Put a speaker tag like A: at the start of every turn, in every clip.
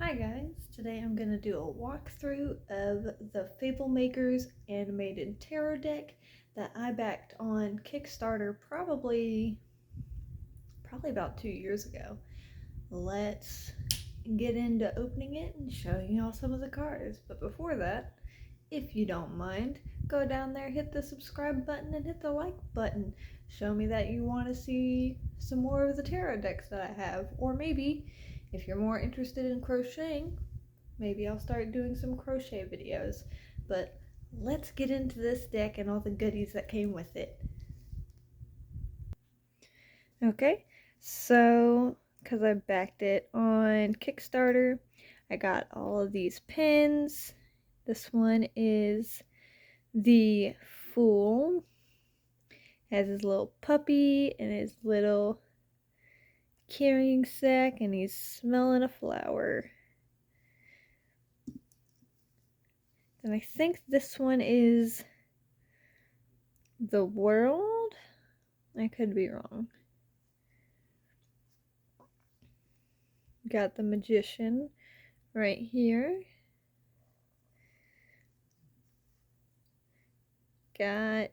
A: Hi guys, today I'm going to do a walkthrough of the Fablemakers Animated Tarot Deck that I backed on Kickstarter probably about 2 years ago. Let's get into opening it and showing you all some of the cards. But before that, if you don't mind, go down there, hit the subscribe button and hit the like button. Show me that you want to see some more of the tarot decks that I have, or maybe if you're more interested in crocheting, maybe I'll start doing some crochet videos. But let's get into this deck and all the goodies that came with it. Okay, so because I backed it on Kickstarter, I got all of these pins. This one is the Fool. Has his little puppy and his little carrying sack, and he's smelling a flower. And I think this one is the World. I could be wrong. Got the Magician right here. Got, I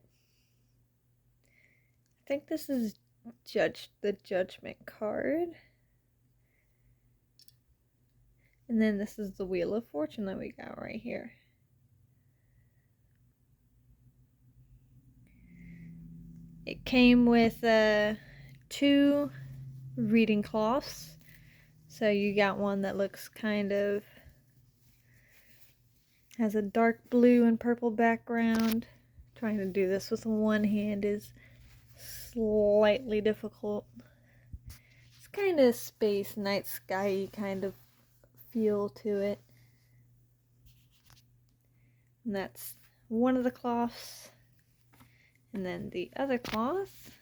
A: think this is the Judgment card. And then this is the Wheel of Fortune that we got right here. It came with 2 reading cloths. So you got one that looks kind of, has a dark blue and purple background. Trying to do this with one hand is slightly difficult. It's kind of space, night sky kind of feel to it. And that's one of the cloths. And then the other cloth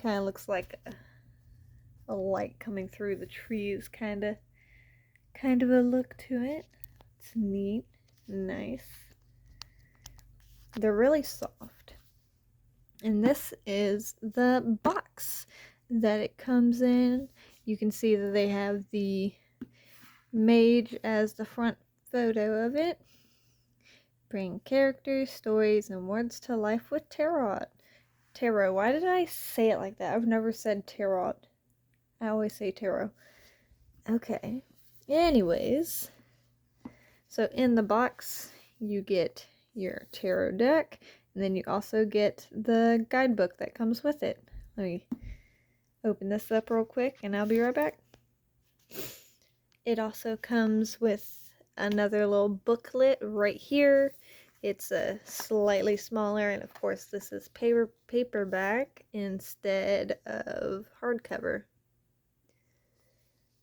A: kind of looks like a light coming through the trees, kind of a look to it. It's neat, nice. They're really soft. And this is the box that it comes in. You can see that they have the mage as the front photo of it. Bring characters, stories, and words to life with tarot. Tarot. Why did I say it like that? I've never said tarot. I always say tarot. Okay. Anyways, so in the box you get your tarot deck, and then you also get the guidebook that comes with it. Let me open this up real quick and I'll be right back. It also comes with another little booklet right here. It's a slightly smaller, and of course this is paperback instead of hardcover.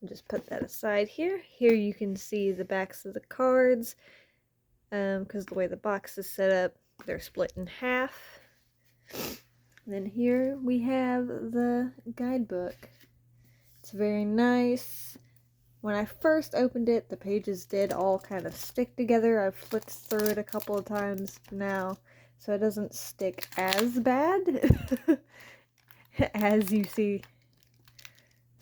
A: Just put that aside here. Here you can see the backs of the cards, because the way the box is set up, they're split in half. And then here we have the guidebook. It's very nice. When I first opened it, the pages did all kind of stick together. I've flipped through it a couple of times now, so it doesn't stick as bad. As you see,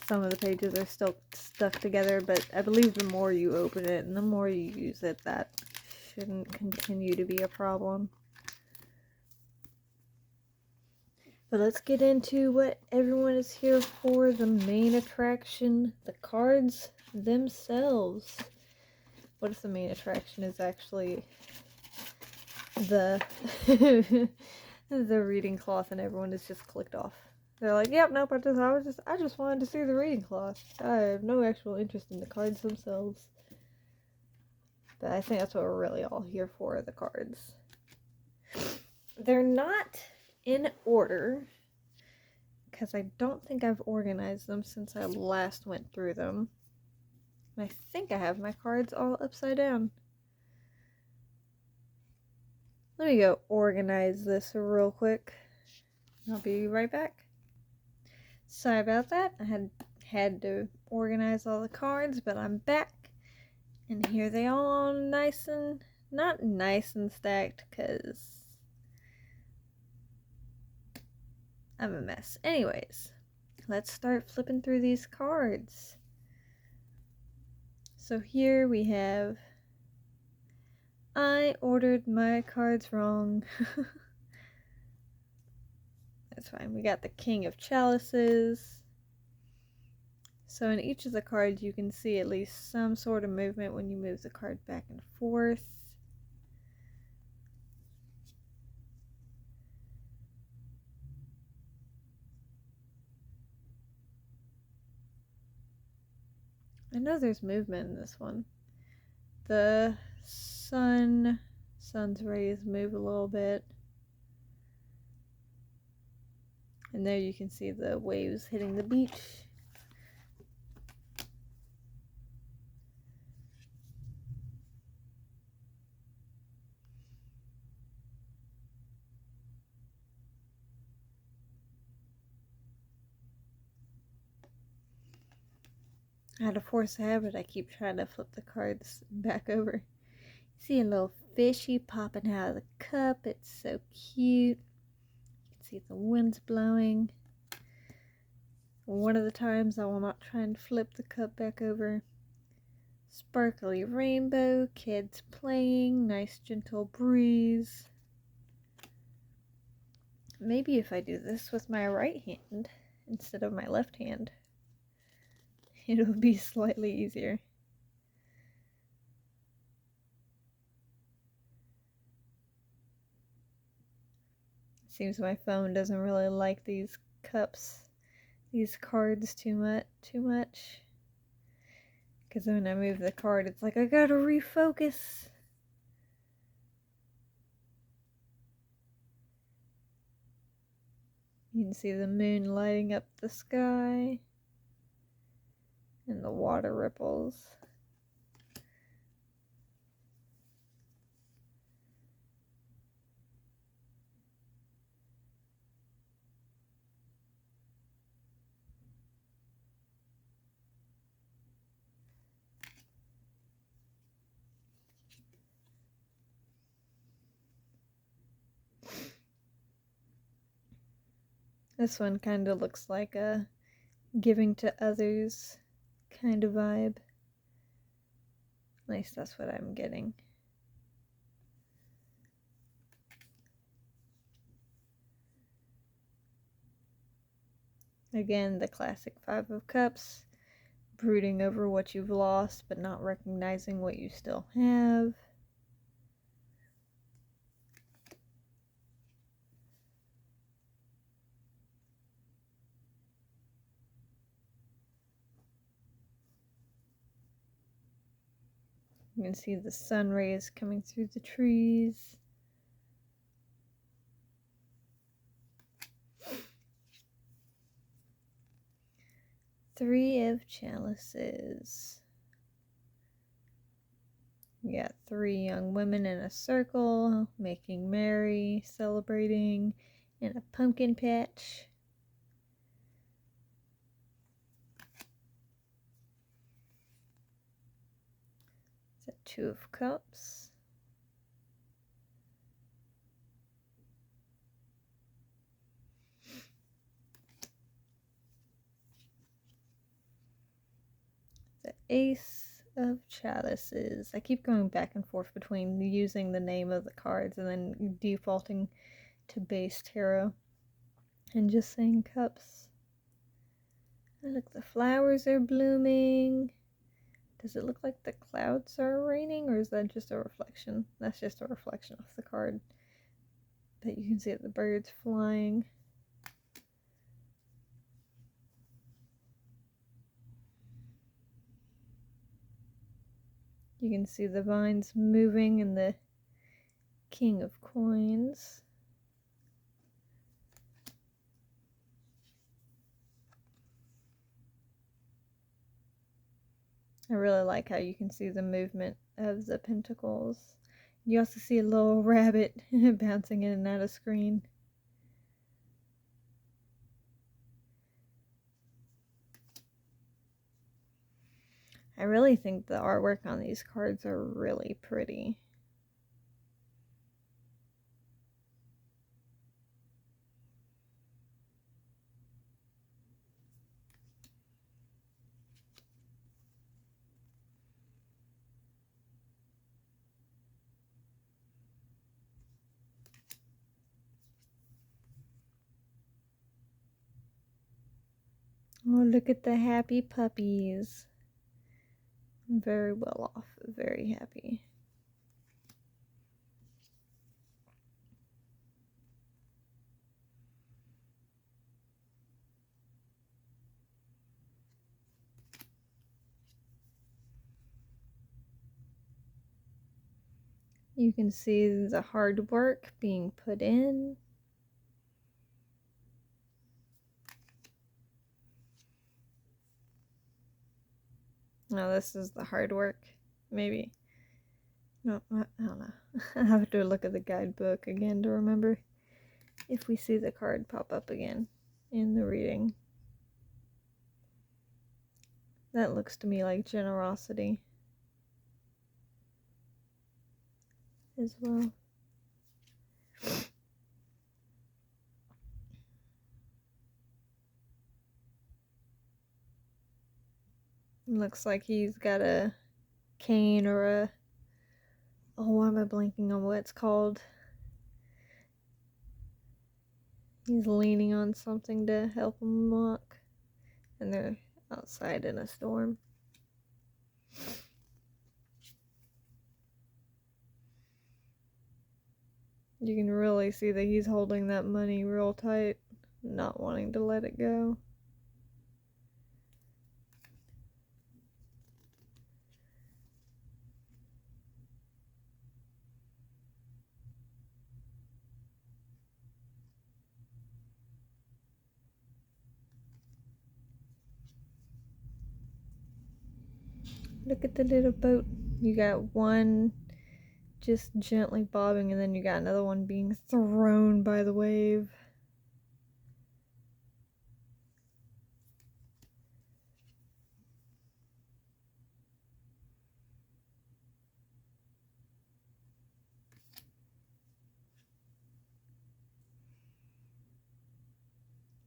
A: some of the pages are still stuck together, but I believe the more you open it and the more you use it, that shouldn't continue to be a problem. But let's get into what everyone is here for, the main attraction, the cards themselves. What if the main attraction is actually the the reading cloth and everyone is just clicked off? They're like, yep, nope, I just wanted to see the reading cloth. I have no actual interest in the cards themselves. But I think that's what we're really all here for, the cards. They're not in order, because I don't think I've organized them since I last went through them. And I think I have my cards all upside down. Let me go organize this real quick. I'll be right back. Sorry about that. I had to organize all the cards, but I'm back. And here they all nice and, not nice and stacked, because I'm a mess. Anyways, let's start flipping through these cards. So here we have, I ordered my cards wrong. That's fine. We got the King of Chalices. So in each of the cards you can see at least some sort of movement when you move the card back and forth. I know there's movement in this one. The sun's rays move a little bit. And there you can see the waves hitting the beach. Out of force of habit, I keep trying to flip the cards back over. See a little fishy popping out of the cup. It's so cute. You can see the wind's blowing. One of the times I will not try and flip the cup back over. Sparkly rainbow, kids playing, nice gentle breeze. Maybe if I do this with my right hand instead of my left hand, it'll be slightly easier. Seems my phone doesn't really like these cups, these cards too much. Because when I move the card, it's like I gotta refocus. You can see the moon lighting up the sky and the water ripples. This one kind of looks like a giving to others kind of vibe. At least that's what I'm getting. Again, the classic Five of Cups, brooding over what you've lost but not recognizing what you still have. You can see the sun rays coming through the trees. Three of Chalices. You got three young women in a circle, making merry, celebrating in a pumpkin patch. The Two of Cups. The Ace of Chalices. I keep going back and forth between using the name of the cards and then defaulting to base tarot and just saying cups. And look, the flowers are blooming. Does it look like the clouds are raining, or is that just a reflection? That's just a reflection of the card. But you can see the birds flying. You can see the vines moving and the King of Coins. I really like how you can see the movement of the pentacles. You also see a little rabbit bouncing in and out of screen. I really think the artwork on these cards are really pretty. Oh, look at the happy puppies. I'm very well off, very happy. You can see the hard work being put in. No, this is the hard work. Maybe. No, I don't know. I have to look at the guidebook again to remember if we see the card pop up again in the reading. That looks to me like generosity as well. Looks like he's got a cane or a... Oh, why am I blanking on what it's called? He's leaning on something to help him walk. And they're outside in a storm. You can really see that he's holding that money real tight, not wanting to let it go. Look at the little boat. You got one just gently bobbing, and then you got another one being thrown by the wave.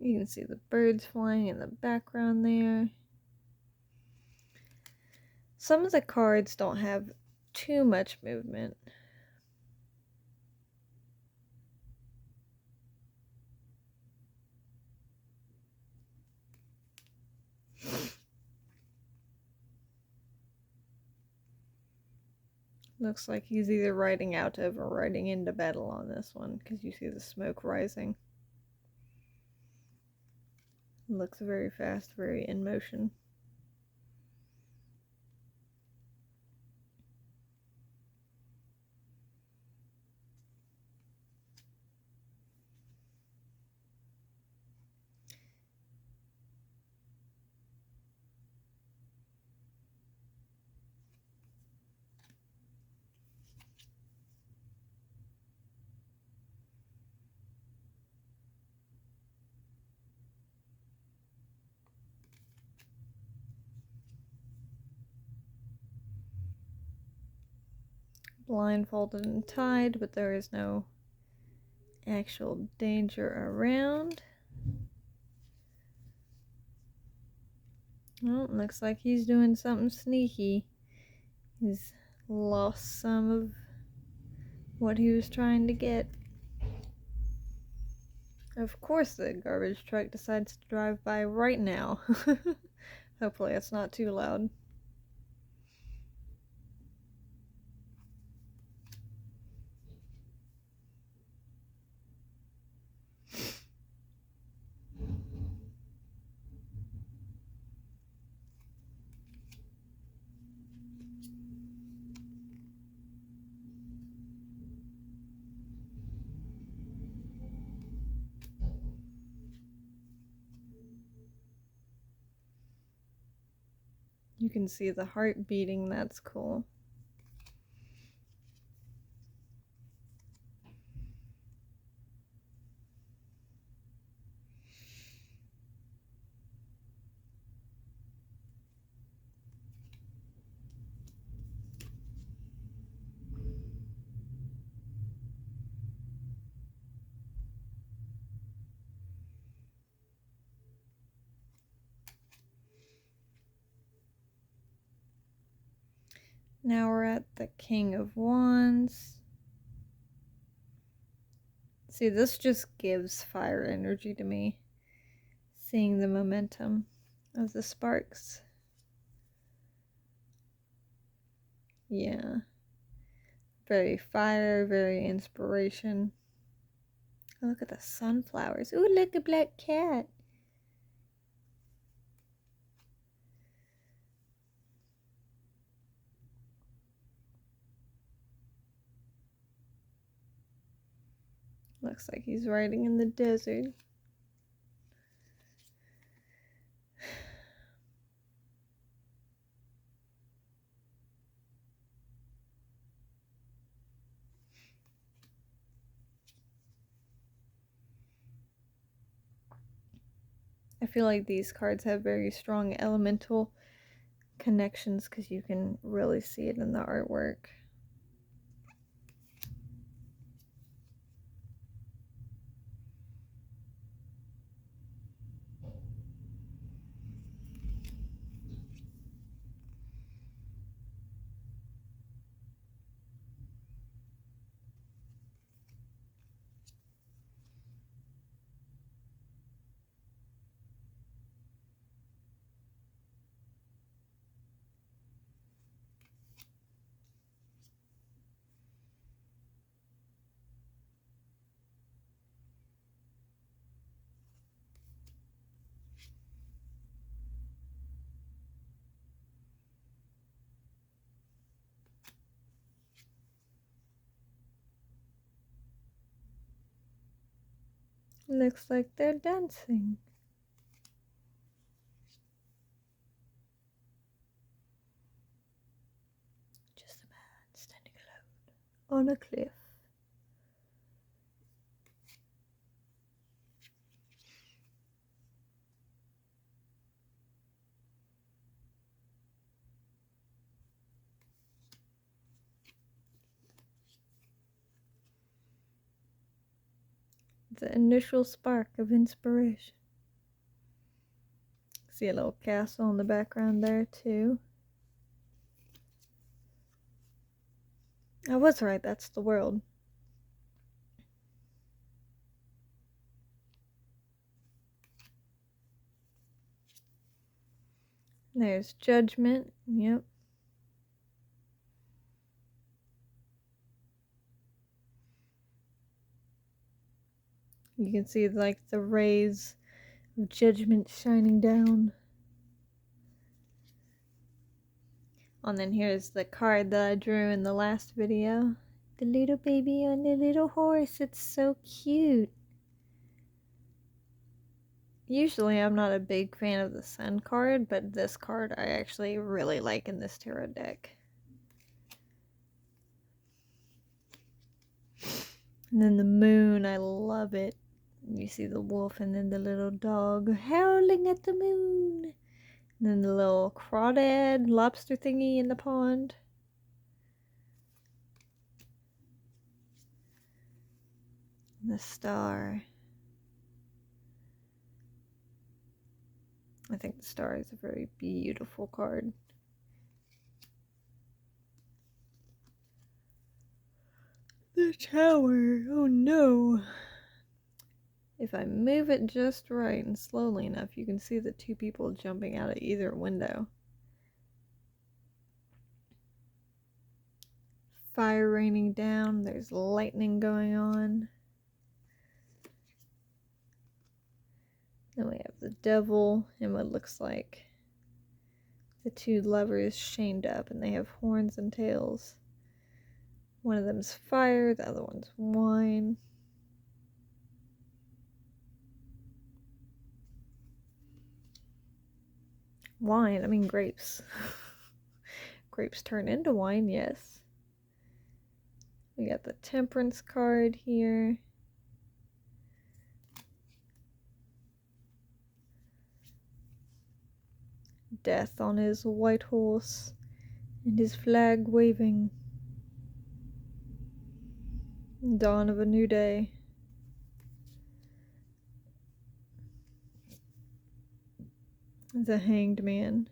A: You can see the birds flying in the background there. Some of the cards don't have too much movement. Looks like he's either riding out of or riding into battle on this one, because you see the smoke rising. Looks very fast, very in motion. Blindfolded and tied, but there is no actual danger around. Well, looks like he's doing something sneaky. He's lost some of what he was trying to get. Of course the garbage truck decides to drive by right now. Hopefully it's not too loud. You can see the heart beating, that's cool. Now we're at the King of Wands. See, this just gives fire energy to me. Seeing the momentum. of the sparks. Yeah. Very fire, very inspiration. Oh, look at the sunflowers. Ooh, look, a black cat. Looks like he's riding in the desert. I feel like these cards have very strong elemental connections because you can really see it in the artwork. Looks like they're dancing. Just a man standing alone on a cliff. The initial spark of inspiration. See a little castle in the background there too. I was right, that's the world. There's judgment, yep. You can see like the rays of judgment shining down. And then here's the card that I drew in the last video. The little baby on the little horse, it's so cute. Usually I'm not a big fan of the sun card, but this card I actually really like in this tarot deck. And then the moon, I love it. You see the wolf and then the little dog howling at the moon. And then the little crawdad lobster thingy in the pond. The star. I think the star is a very beautiful card. The tower. Oh no. If I move it just right and slowly enough, you can see the two people jumping out of either window. Fire raining down. There's lightning going on. Then we have the devil and what looks like the two lovers chained up, and they have horns and tails. One of them's fire, the other one's wine. Wine, I mean grapes. Grapes turn into wine, yes. We got the temperance card here. Death on his white horse and his flag waving. Dawn of a new day. The hanged man.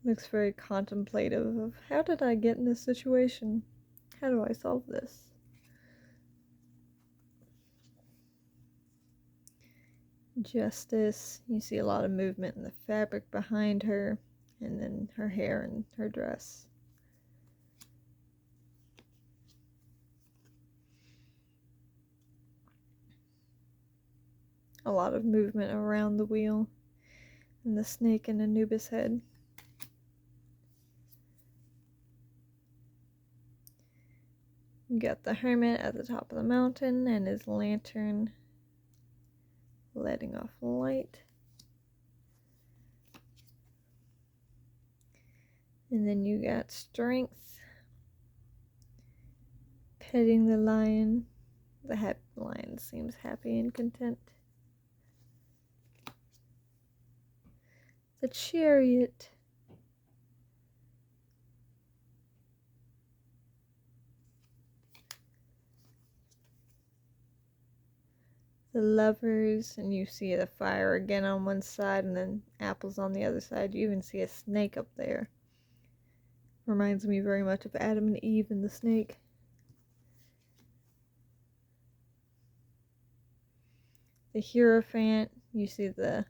A: Looks very contemplative of how did I get in this situation? How do I solve this? Justice. You see a lot of movement in the fabric behind her, and then her hair and her dress. A lot of movement around the wheel, and the snake and Anubis head. You got the hermit at the top of the mountain and his lantern letting off light. And then you got strength petting the lion. The lion seems happy and content. The chariot. The lovers, and you see the fire again on one side and then apples on the other side. You even see a snake up there. Reminds me very much of Adam and Eve and the snake. The Hierophant, you see the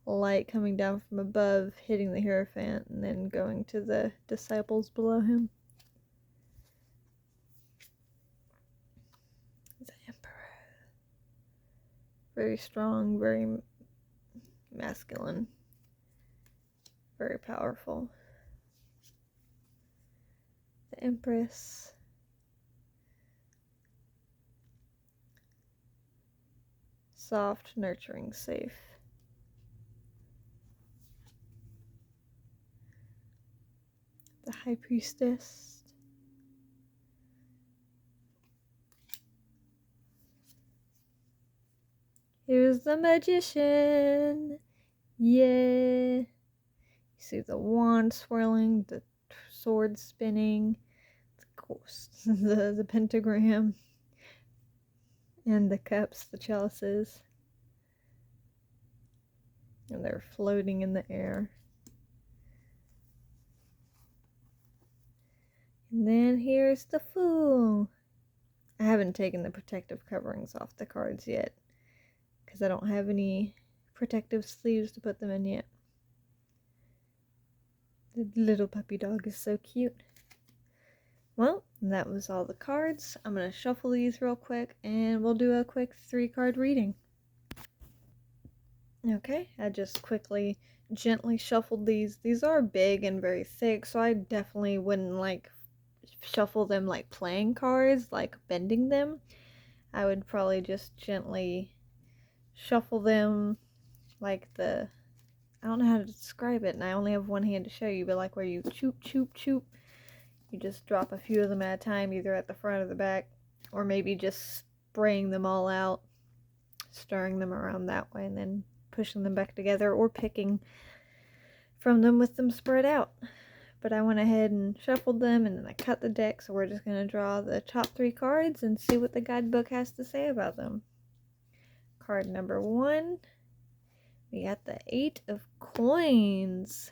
A: light coming down from above, hitting the Hierophant, and then going to the disciples below him. The Emperor. Very strong, very masculine, very powerful. The Empress. Soft, nurturing, safe. The High Priestess. Here's the Magician. Yeah. You see the wand swirling, the sword spinning, of course, the pentagram, and the cups, the chalices. And they're floating in the air. And then here's the Fool. I haven't taken the protective coverings off the cards yet, because I don't have any protective sleeves to put them in yet. The little puppy dog is so cute. Well, that was all the cards. I'm going to shuffle these real quick, and we'll do a quick 3-card reading. Okay, I just quickly, gently shuffled these. These are big and very thick, so I definitely wouldn't shuffle them like playing cards, like bending them. I would probably just gently shuffle them like I don't know how to describe it, and I only have one hand to show you, but like where you choop, choop, choop. You just drop a few of them at a time, either at the front or the back, or maybe just spraying them all out, stirring them around that way, and then pushing them back together, or picking from them with them spread out. But I went ahead and shuffled them, and then I cut the deck, so we're just going to draw the top 3 cards and see what the guidebook has to say about them. Card number 1, we got the 8 of Coins.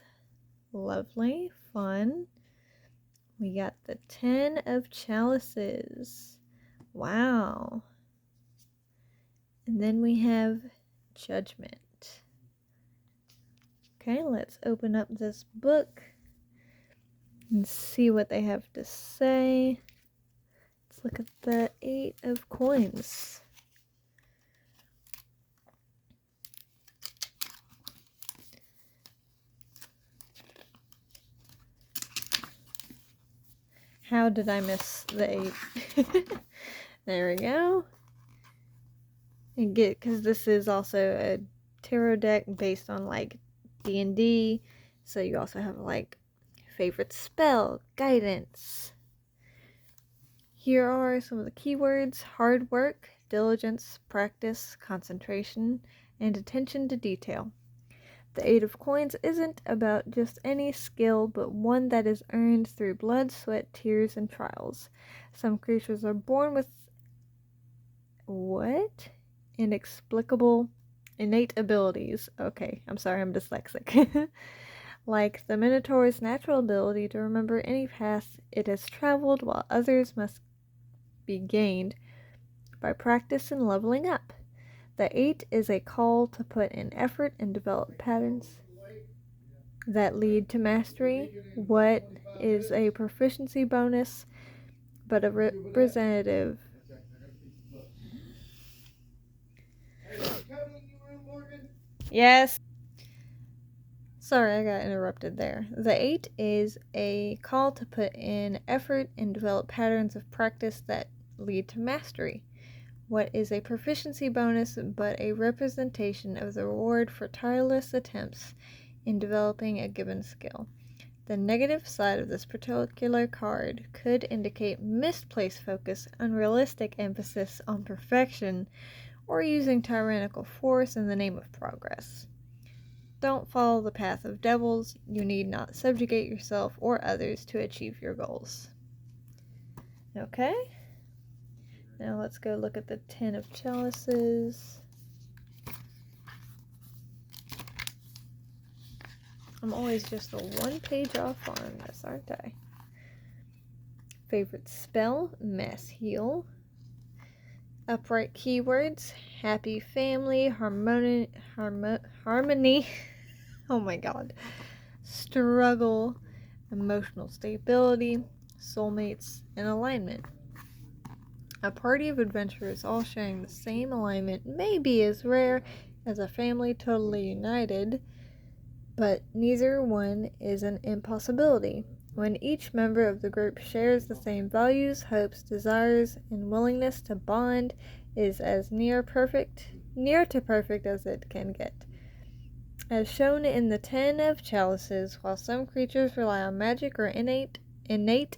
A: Lovely, fun. We got the 10 of Chalices. Wow. And then we have Judgment. Okay, let's open up this book and see what they have to say. Let's look at the 8 of Coins. How did I miss the 8? There we go. And because this is also a tarot deck based on like D&D, so you also have like favorite spell, guidance. Here are some of the keywords: hard work, diligence, practice, concentration, and attention to detail. The 8 of Coins isn't about just any skill, but one that is earned through blood, sweat, tears, and trials. Some creatures are born with inexplicable innate abilities. Okay, I'm sorry, I'm dyslexic. Like the Minotaur's natural ability to remember any path it has traveled, while others must be gained by practice and leveling up. The 8 is a call to put in effort and develop patterns that lead to mastery. What is a proficiency bonus but a representative? Yes. Sorry, I got interrupted there. The 8 is a call to put in effort and develop patterns of practice that lead to mastery. What is a proficiency bonus but a representation of the reward for tireless attempts in developing a given skill? The negative side of this particular card could indicate misplaced focus, unrealistic emphasis on perfection, or using tyrannical force in the name of progress. Don't follow the path of devils. You need not subjugate yourself or others to achieve your goals. Okay? Now let's go look at the 10 of Chalices. I'm always just a one page off on this, aren't I? Favorite spell, Mass Heal. Upright keywords, happy family, harmony. Oh my god. Struggle, emotional stability, soulmates, and alignment. A party of adventurers all sharing the same alignment may be as rare as a family totally united, but neither one is an impossibility. When each member of the group shares the same values, hopes, desires, and willingness to bond, is as near to perfect as it can get. As shown in the 10 of Chalices, while some creatures rely on magic or innate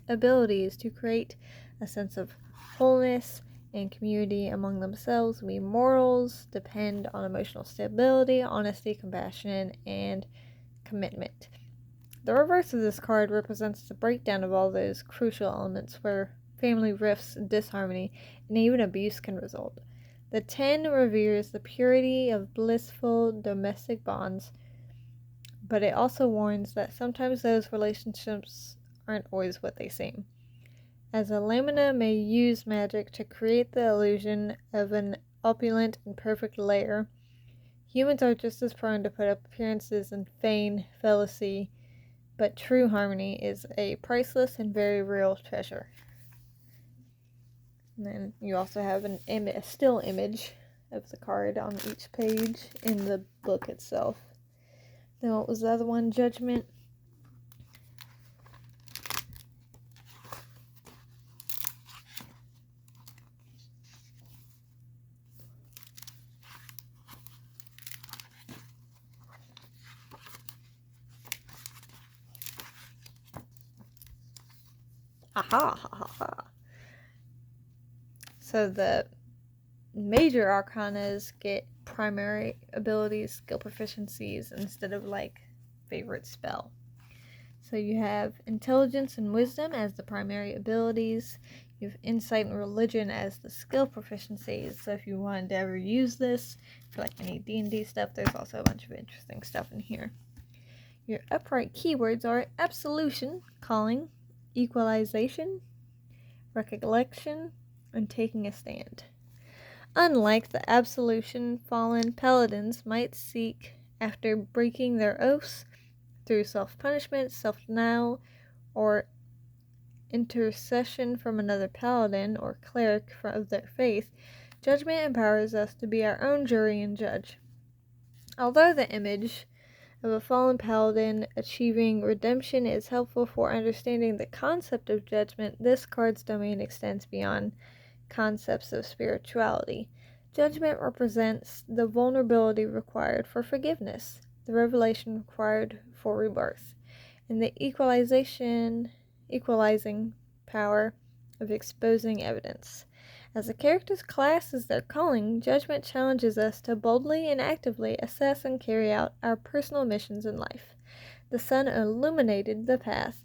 A: abilities to create a sense of wholeness and community among themselves, we mortals depend on emotional stability, honesty, compassion, and commitment. The reverse of this card represents the breakdown of all those crucial elements where family rifts, disharmony, and even abuse can result. The 10 reveres the purity of blissful domestic bonds, but it also warns that sometimes those relationships aren't always what they seem. As a lamina may use magic to create the illusion of an opulent and perfect lair, humans are just as prone to put up appearances and feign felicity, but true harmony is a priceless and very real treasure. And then you also have a still image of the card on each page in the book itself. Then what was the other one? Judgment. Aha, ha, ha, ha. So the major arcanas get primary abilities, skill proficiencies, instead of like favorite spell. So you have intelligence and wisdom as the primary abilities. You have insight and religion as the skill proficiencies. So if you wanted to ever use this for like any D&D stuff, there's also a bunch of interesting stuff in here. Your upright keywords are absolution, calling, equalization, recollection, and taking a stand. Unlike the absolution, fallen paladins might seek after breaking their oaths through self-punishment, self-denial, or intercession from another paladin or cleric of their faith. Judgment empowers us to be our own jury and judge. Although the image of a fallen paladin achieving redemption is helpful for understanding the concept of judgment, this card's domain extends beyond concepts of spirituality. Judgment represents the vulnerability required for forgiveness, the revelation required for rebirth, and the equalizing power of exposing evidence. As a character's class is their calling, judgment challenges us to boldly and actively assess and carry out our personal missions in life. The sun illuminated the path,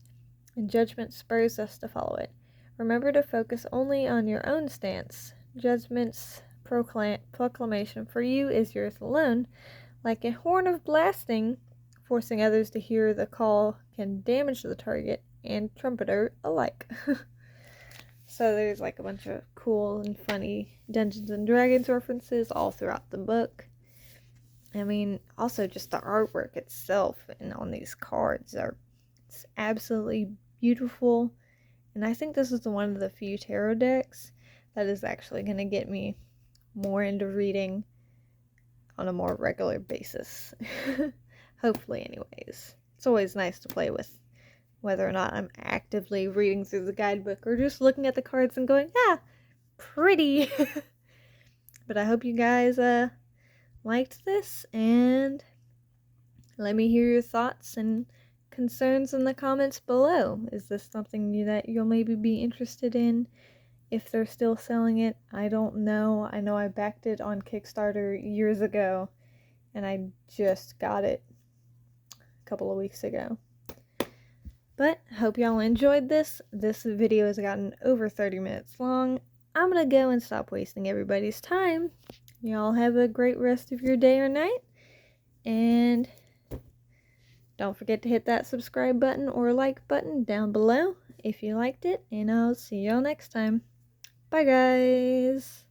A: and judgment spurs us to follow it. Remember to focus only on your own stance. Judgment's proclamation for you is yours alone. Like a horn of blasting, forcing others to hear the call can damage the target and trumpeter alike. So there's like a bunch of cool and funny Dungeons and Dragons references all throughout the book. I mean, also just the artwork itself and on these cards it's absolutely beautiful. And I think this is one of the few tarot decks that is actually going to get me more into reading on a more regular basis. Hopefully, anyways. It's always nice to play with, whether or not I'm actively reading through the guidebook or just looking at the cards and going, ah, pretty. But I hope you guys liked this, and let me hear your thoughts and concerns in the comments below. Is this something that you'll maybe be interested in? If they're still selling it, I don't know. I know I backed it on Kickstarter years ago, and I just got it a couple of weeks ago. But hope y'all enjoyed this. This video has gotten over 30 minutes long. I'm gonna go and stop wasting everybody's time. Y'all have a great rest of your day or night, and don't forget to hit that subscribe button or like button down below if you liked it, and I'll see y'all next time. Bye guys!